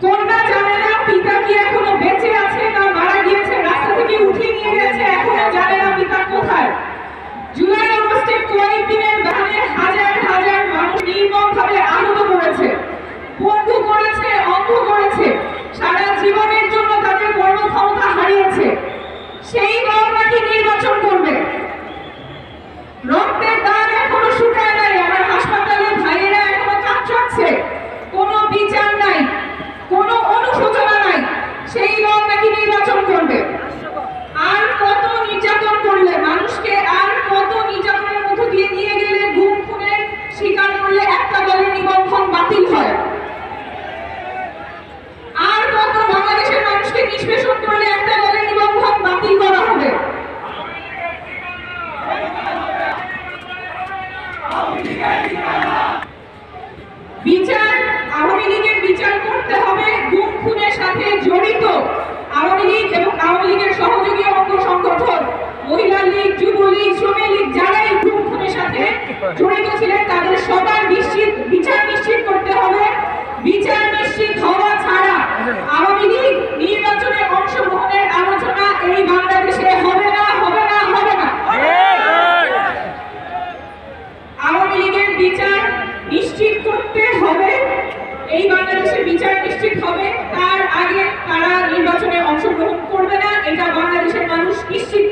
কন্যা জানে না পিতা কি এখনো বেঁচে আছে না মারা গিয়েছে, রাস্তা থেকে উঠিয়ে নিয়ে গেছে, এখনো জানে না পিতা কোথায়। জুলাই আগস্টের কয়েকদিনের ব্যবধানে হাজার হাজার মানুষ নির্মমভাবে আহত করেছে, বন্ধু করেছে, অন্ধ করেছে, সারা জীবনের জন্য তাদের কর্মক্ষমতা হারিয়েছে। সেই দল নাকি নির্বাচন করবে। রক্তের দাগ এখনো শুকায় নাই, আমার হাসপাতালে ভাইয়েরা এখনো কাঁদছে, কোনো বিচার নাই, কোনো অনুশোচনা নাই। সেই দল নাকি নির্বাচন করবে। আর কত নির্যাতন করলে মানুষকে, আর কত নির্যাতনের মধ্য দিয়ে নিয়ে গেলে, গুম খুনের শিকার করলে একটা দলের নিবন্ধন বাতিল হয়। আর কত বাংলাদেশের মানুষকে নিষ্পেষণ করলে একটা দলের নিবন্ধন বাতিল করা হবে। বিচার, আওয়ামী লীগের বিচার করতে হবে গুম খুনের সাথে জড়িত আওয়ামী লীগ এবং আওয়ামী লীগের সহযোগী অঙ্গ সংগঠন, মহিলা লীগ, যুবলীগ, শ্রমিক লীগ, যারাই গুম খুনের সাথে জড়িত ছিলেন তাদের সবার বিচার নিশ্চিত করতে হবে। বিচার নিশ্চিত হওয়া ছাড়া আওয়ামী লীগ নির্বাচনে অংশগ্রহণের আলোচনা এই বাংলাদেশে হবে না, হবে না, হবে না। আওয়ামী লীগের বিচার নিশ্চিত করতে হবে, এই বাংলাদেশের বিচার নিশ্চিত হবে, তার আগে তারা নির্বাচনে অংশগ্রহণ করবে না, এটা বাংলাদেশের মানুষ নিশ্চিত